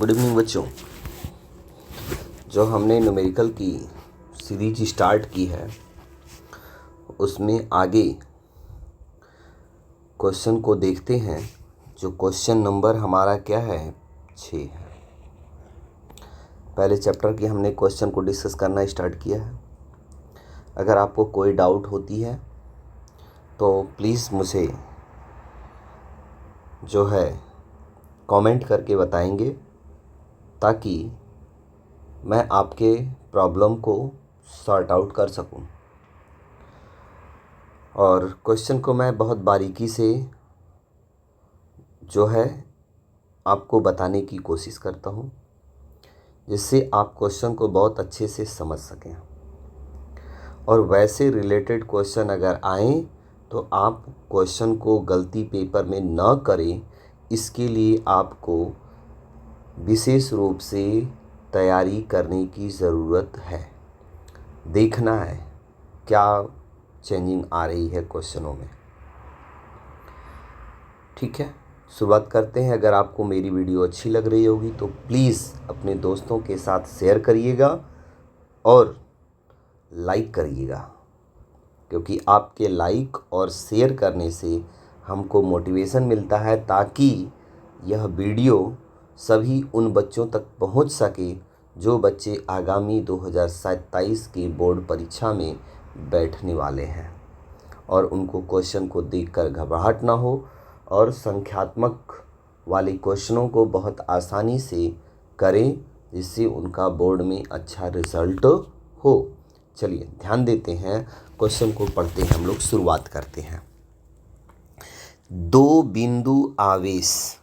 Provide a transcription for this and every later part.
Good evening बच्चों। जो हमने न्यूमेरिकल की सीरीज स्टार्ट की है उसमें आगे क्वेश्चन को देखते हैं। जो क्वेश्चन नंबर हमारा क्या है 6 है। पहले चैप्टर की हमने क्वेश्चन को डिस्कस करना स्टार्ट किया है। अगर आपको कोई डाउट होती है तो प्लीज़ मुझे जो है कमेंट करके बताएंगे ताकि मैं आपके प्रॉब्लम को सॉर्ट आउट कर सकूं। और क्वेश्चन को मैं बहुत बारीकी से जो है आपको बताने की कोशिश करता हूं, जिससे आप क्वेश्चन को बहुत अच्छे से समझ सकें। और वैसे रिलेटेड क्वेश्चन अगर आएँ तो आप क्वेश्चन को गलती पेपर में न करें, इसके लिए आपको विशेष रूप से तैयारी करने की ज़रूरत है। देखना है क्या चेंजिंग आ रही है क्वेश्चनों में। ठीक है, शुरुआत करते हैं। अगर आपको मेरी वीडियो अच्छी लग रही होगी तो प्लीज़ अपने दोस्तों के साथ शेयर करिएगा और लाइक करिएगा, क्योंकि आपके लाइक और शेयर करने से हमको मोटिवेशन मिलता है ताकि यह वीडियो सभी उन बच्चों तक पहुंच सके जो बच्चे आगामी 2027 की बोर्ड परीक्षा में बैठने वाले हैं, और उनको क्वेश्चन को देखकर घबराहट ना हो और संख्यात्मक वाले क्वेश्चनों को बहुत आसानी से करें, जिससे उनका बोर्ड में अच्छा रिजल्ट हो। चलिए ध्यान देते हैं, क्वेश्चन को पढ़ते हैं। हम लोग शुरुआत करते हैं। दो बिंदु आवेश,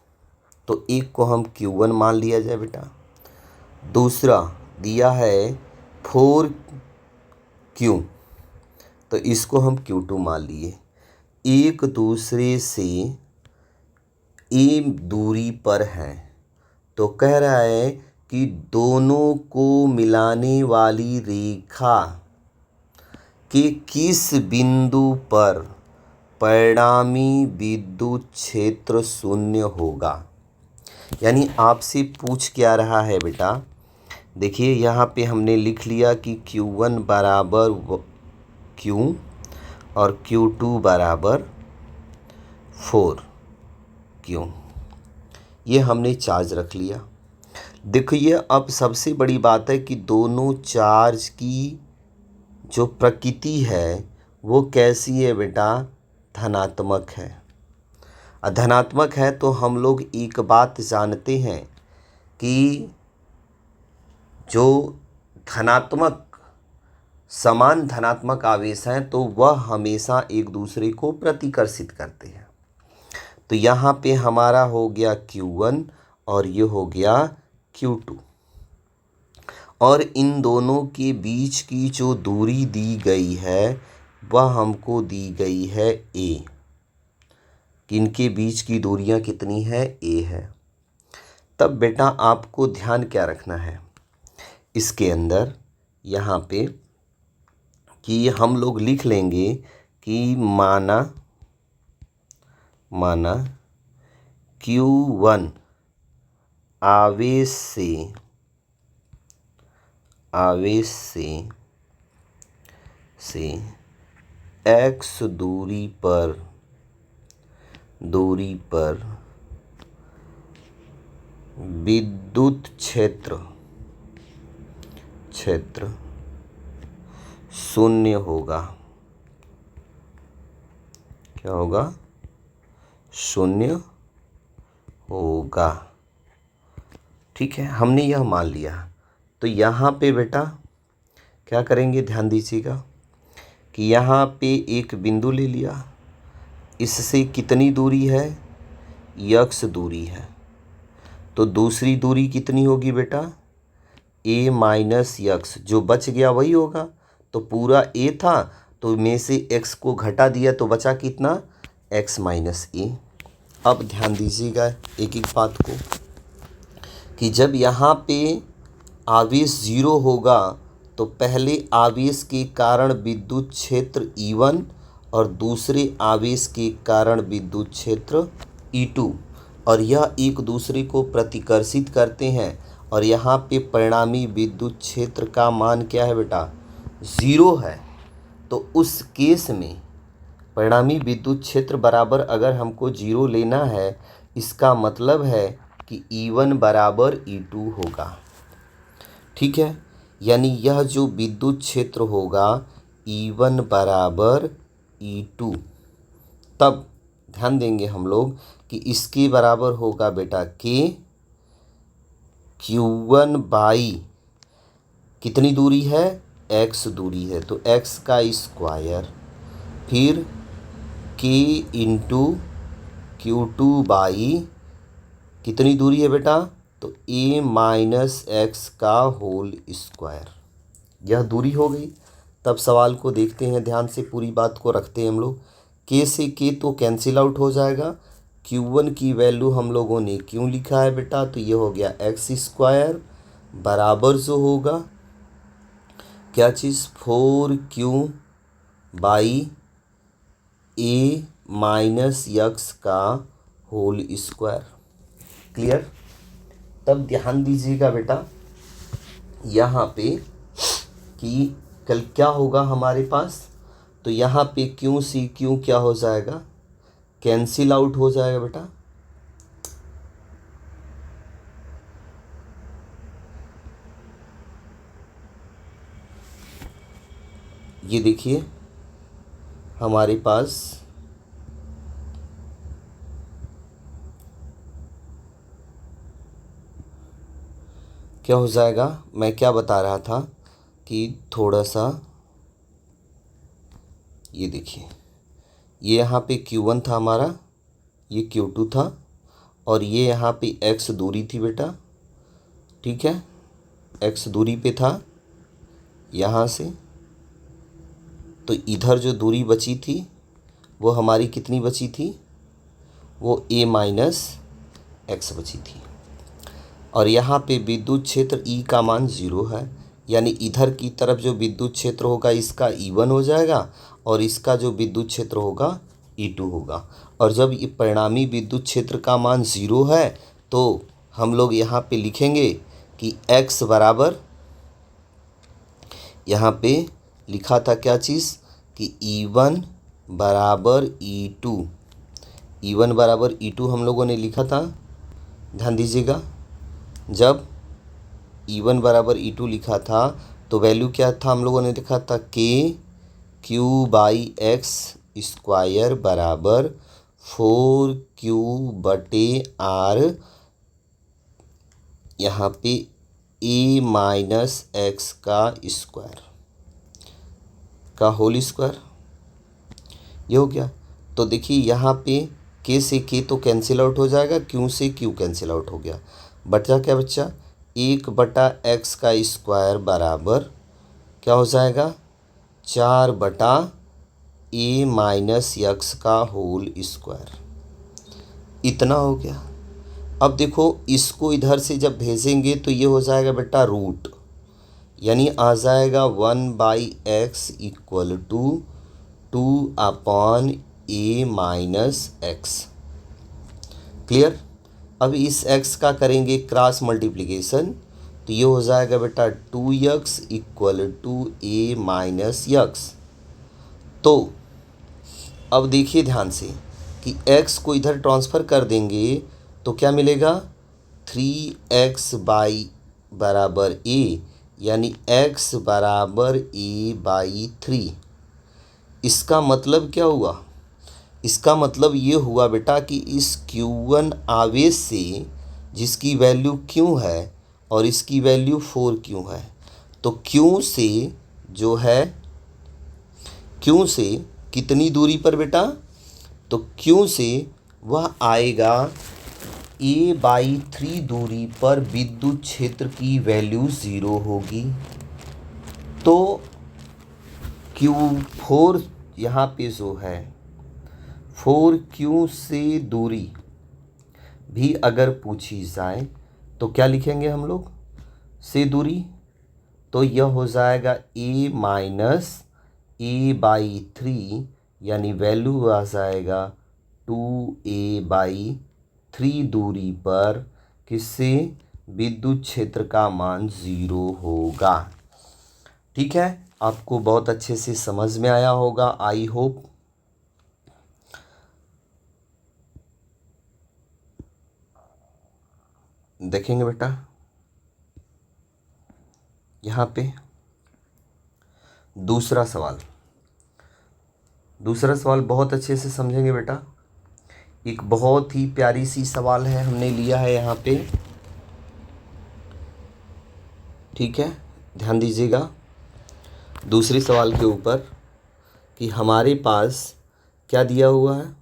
तो एक को हम Q1 मान लिया जाए बेटा। दूसरा दिया है 4Q, तो इसको हम Q2 मान लिए। एक दूसरे से ए दूरी पर हैं, तो कह रहा है कि दोनों को मिलाने वाली रेखा के किस बिंदु पर परिणामी विद्युत क्षेत्र शून्य होगा। यानी आपसे पूछ क्या रहा है बेटा, देखिए यहाँ पे हमने लिख लिया कि Q1 बराबर Q और Q2 बराबर 4Q, ये हमने चार्ज रख लिया। देखिए अब सबसे बड़ी बात है कि दोनों चार्ज की जो प्रकृति है वो कैसी है बेटा, धनात्मक है। धनात्मक है तो हम लोग एक बात जानते हैं कि जो धनात्मक समान धनात्मक आवेश हैं तो वह हमेशा एक दूसरे को प्रतिकर्षित करते हैं। तो यहाँ पे हमारा हो गया Q1 और ये हो गया Q2, और इन दोनों के बीच की जो दूरी दी गई है वह हमको दी गई है A। इनके बीच की दूरियां कितनी है, A है। तब बेटा आपको ध्यान क्या रखना है इसके अंदर, यहाँ पे कि हम लोग लिख लेंगे कि माना Q1 आवेश से x दूरी पर विद्युत क्षेत्र शून्य होगा। क्या होगा, शून्य होगा। ठीक है, हमने यह मान लिया। तो यहाँ पे बेटा क्या करेंगे, ध्यान दीजिएगा कि यहाँ पे एक बिंदु ले लिया, इससे कितनी दूरी है, x दूरी है। तो दूसरी दूरी कितनी होगी बेटा, a माइनस x, जो बच गया वही होगा। तो पूरा a था तो में से x को घटा दिया तो बचा कितना, x माइनस a। अब ध्यान दीजिएगा एक एक बात को कि जब यहाँ पे आवेश 0 होगा तो पहले आवेश के कारण विद्युत क्षेत्र E1 और दूसरे आवेश के कारण विद्युत क्षेत्र E2, और यह एक दूसरे को प्रतिकर्षित करते हैं और यहाँ पे परिणामी विद्युत क्षेत्र का मान क्या है बेटा, 0 है। तो उस केस में परिणामी विद्युत क्षेत्र बराबर अगर हमको 0 लेना है, इसका मतलब है कि E1 बराबर E2 होगा। ठीक है, यानी यह जो विद्युत क्षेत्र होगा E1 बराबर E2, तब ध्यान देंगे हम लोग कि इसके बराबर होगा बेटा K Q1 बाई कितनी दूरी है, x दूरी है, तो x का स्क्वायर, फिर K इंटू Q2 बाई कितनी दूरी है बेटा, तो a माइनस एक्स का होल स्क्वायर। यह दूरी हो गई। तब सवाल को देखते हैं ध्यान से, पूरी बात को रखते हैं हम लोग। k से k तो कैंसिल आउट हो जाएगा। Q1 की वैल्यू हम लोगों ने क्यों लिखा है बेटा, तो ये हो गया एक्स स्क्वायर बराबर जो होगा क्या चीज़, 4Q by a minus x का होल स्क्वायर। क्लियर। तब ध्यान दीजिएगा बेटा यहाँ पे कि कल क्या होगा हमारे पास, तो यहाँ पे Q सी Q क्या हो जाएगा, कैंसिल आउट हो जाएगा बेटा। ये देखिए हमारे पास क्या हो जाएगा, मैं क्या बता रहा था कि थोड़ा सा ये देखिए, ये यहाँ पे Q1 था हमारा, ये Q2 था और ये यहाँ पे x दूरी थी बेटा। ठीक है, x दूरी पे था यहाँ से, तो इधर जो दूरी बची थी वो हमारी कितनी बची थी, वो a माइनस एक्स बची थी। और यहाँ पे विद्युत क्षेत्र E का मान 0 है, यानी इधर की तरफ जो विद्युत क्षेत्र होगा इसका E1 हो जाएगा और इसका जो विद्युत क्षेत्र होगा E2 होगा। और जब ये परिणामी विद्युत क्षेत्र का मान 0 है तो हम लोग यहाँ पे लिखेंगे कि x बराबर, यहाँ पे लिखा था क्या चीज़ कि E1 बराबर E2, E1 बराबर E2 हम लोगों ने लिखा था। ध्यान दीजिएगा, जब E1 बराबर E2 लिखा था तो वैल्यू क्या था, हम लोगों ने लिखा था KQ बाई एक्स स्क्वायर बराबर 4Q बटे R, यहाँ पे a माइनस एक्स का स्क्वायर का होल स्क्वायर। ये हो गया। तो देखिए यहाँ पे k से k तो कैंसिल आउट हो जाएगा, q से q कैंसिल आउट हो गया, बचा क्या बच्चा, 1/x का स्क्वायर बराबर क्या हो जाएगा, 4/a माइनस एक्स का होल स्क्वायर। इतना हो गया। अब देखो इसको इधर से जब भेजेंगे तो ये हो जाएगा बेटा रूट, यानी आ जाएगा 1/x equal to 2/a minus x. Clear. अब इस x का करेंगे क्रॉस मल्टीप्लिकेशन, तो ये हो जाएगा बेटा 2x equal to a minus x. तो अब देखिए ध्यान से कि x को इधर ट्रांसफ़र कर देंगे तो क्या मिलेगा, 3x बाई बराबर a, यानी x बराबर a/3। इसका मतलब क्या हुआ, इसका मतलब ये हुआ बेटा कि इस Q1 आवेश से जिसकी वैल्यू Q है और इसकी वैल्यू 4Q है, तो Q से जो है, Q से कितनी दूरी पर बेटा, तो Q से वह आएगा a/3 दूरी पर विद्युत क्षेत्र की वैल्यू 0 होगी। तो Q4 यहाँ पे जो है 4Q से दूरी भी अगर पूछी जाए तो क्या लिखेंगे हम लोग, से दूरी, तो यह हो जाएगा a माइनस a/3, यानी वैल्यू आ जाएगा 2a/3। 3 दूरी पर किससे विद्युत क्षेत्र का मान 0 होगा। ठीक है, आपको बहुत अच्छे से समझ में आया होगा, आई होप। देखेंगे बेटा यहाँ पे दूसरा सवाल बहुत अच्छे से समझेंगे बेटा। एक बहुत ही प्यारी सी सवाल है, हमने लिया है यहाँ पे। ठीक है, ध्यान दीजिएगा दूसरे सवाल के ऊपर कि हमारे पास क्या दिया हुआ है।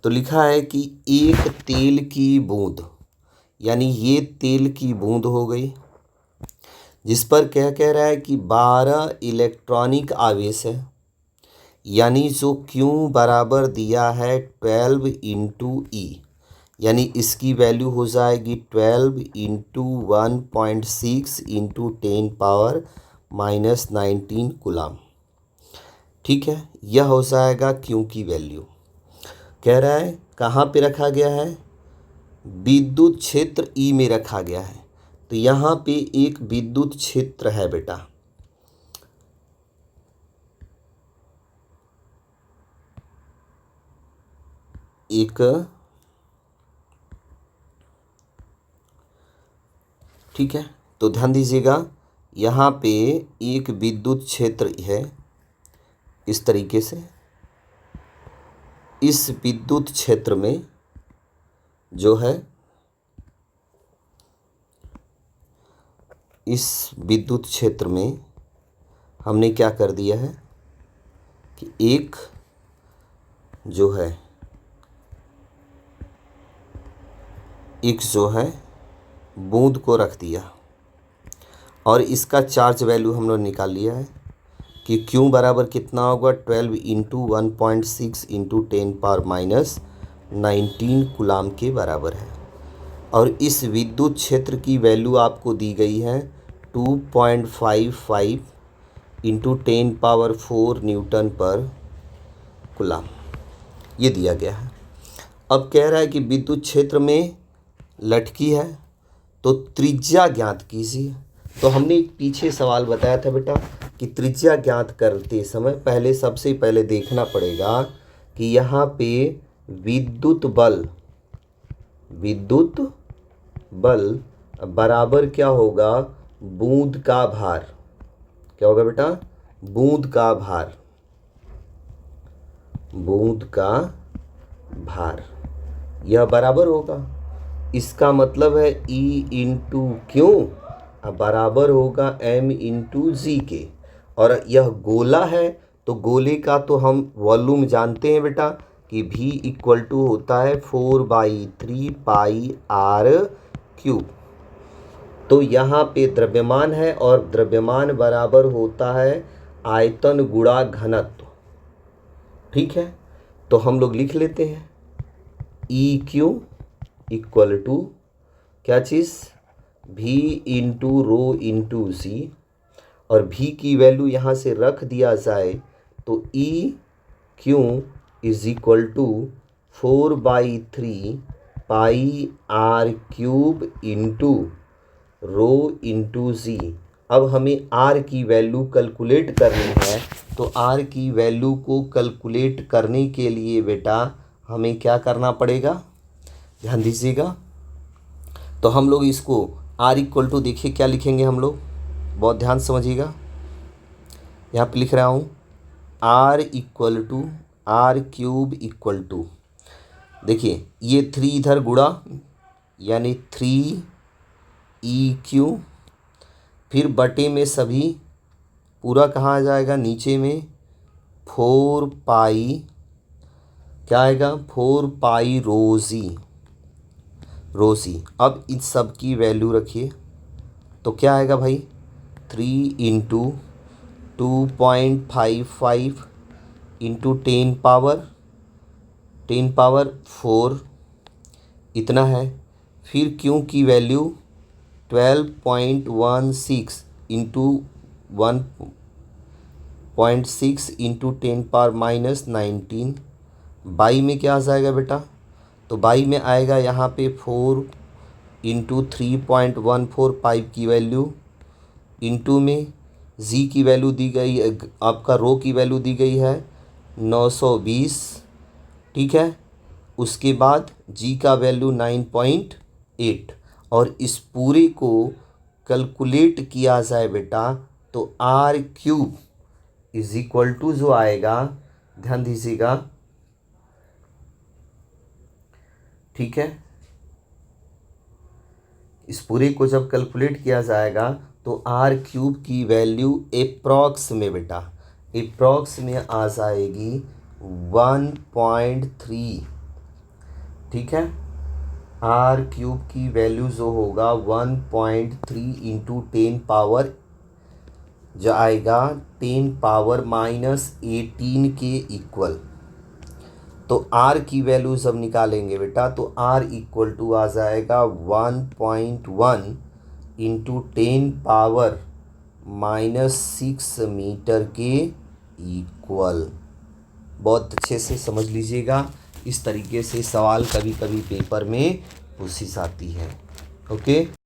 तो लिखा है कि एक तेल की बूंद, यानी ये तेल की बूंद हो गई, जिस पर क्या कह रहा है कि 12 इलेक्ट्रॉनिक आवेश है, यानी जो Q बराबर दिया है 12 इंटू ई, यानी इसकी वैल्यू हो जाएगी 12 इंटू 1.6 इंटू 10⁻⁻19 कूलाम। ठीक है, यह हो जाएगा Q की वैल्यू। कह रहा है कहाँ पे रखा गया है, विद्युत क्षेत्र ई में रखा गया है। तो यहाँ पे एक विद्युत क्षेत्र है बेटा, एक, ठीक है। तो ध्यान दीजिएगा यहाँ पे एक विद्युत क्षेत्र है इस तरीके से। इस विद्युत क्षेत्र में जो है, इस विद्युत क्षेत्र में हमने क्या कर दिया है कि एक जो है, बूंद को रख दिया और इसका चार्ज वैल्यू हम लोग निकाल लिया है कि Q बराबर कितना होगा 12 इंटू 1.6 इंटू 10⁻⁻19 कूलाम के बराबर है। और इस विद्युत क्षेत्र की वैल्यू आपको दी गई है 2.55 इंटू 10⁻4 न्यूटन पर कूलाम, ये दिया गया है। अब कह रहा है कि विद्युत क्षेत्र में लटकी है तो त्रिज्या ज्ञात कीजिए। तो हमने पीछे सवाल बताया था बेटा कि त्रिज्या ज्ञात करते समय पहले सबसे पहले देखना पड़ेगा कि यहाँ पे विद्युत बल बराबर क्या होगा, बूंद का भार। क्या होगा बेटा, बूंद का भार, यह बराबर होगा। इसका मतलब है E इंटू क्यू बराबर होगा M इंटू जी के। और यह गोला है तो गोले का तो हम वॉल्यूम जानते हैं बेटा कि V इक्वल टू होता है 4/3 पाई आर क्यूब। तो यहाँ पे द्रव्यमान है और द्रव्यमान बराबर होता है आयतन गुणा घनत्व। ठीक है, तो हम लोग लिख लेते हैं EQ इक्वल टू क्या चीज़, V इंटू रो इंटू जी, और V की वैल्यू यहाँ से रख दिया जाए तो EQ is equal to 4/3 pi R cube into rho into G. अब हमें R की वैल्यू कैलकुलेट करनी है, तो R की वैल्यू को कैलकुलेट करने के लिए बेटा हमें क्या करना पड़ेगा, ध्यान दीजिएगा। तो हम लोग इसको R इक्वल टू, देखिए क्या लिखेंगे हम लोग, बहुत ध्यान समझिएगा। यहाँ पे लिख रहा हूँ R equal to R cube equal to, देखिए ये 3 इधर गुणा, यानी 3EQ, फिर बटे में सभी पूरा कहाँ आ जाएगा, नीचे में 4 पाई, क्या आएगा 4 पाई रोजी। अब इन सब की वैल्यू रखिए तो क्या आएगा भाई, 3 इंटू 2.55 इंटू 10⁻4 इतना है। फिर Q की वैल्यू 12.16 इंटू 1.6 इंटू 10⁻⁻19 बाई में क्या आ जाएगा बेटा, तो बाई में आएगा यहाँ पे 4 इंटू 3.14 पाइप की वैल्यू, इंटू में जी की वैल्यू दी गई, आपका रो की वैल्यू दी गई है 920, ठीक है। उसके बाद जी का वैल्यू 9.8, और इस पूरे को कैलकुलेट किया जाए बेटा तो R cube is equal to जो आएगा, ध्यान दीजिएगा, ठीक है। इस पूरे को जब कैलकुलेट किया जाएगा तो आर क्यूब की वैल्यू एप्रॉक्स में बेटा, एप्रॉक्स में आ जाएगी 1.3, ठीक है। आर क्यूब की वैल्यू जो होगा 1.3 इंटू 10 पावर जो आएगा 10 पावर -18 के इक्वल। तो आर की वैल्यू जब निकालेंगे बेटा तो आर इक्वल टू आ जाएगा 1.1 इंटू 10 पावर -6 मीटर के इक्वल। बहुत अच्छे से समझ लीजिएगा, इस तरीके से सवाल कभी कभी पेपर में पूछी जाती है। ओके।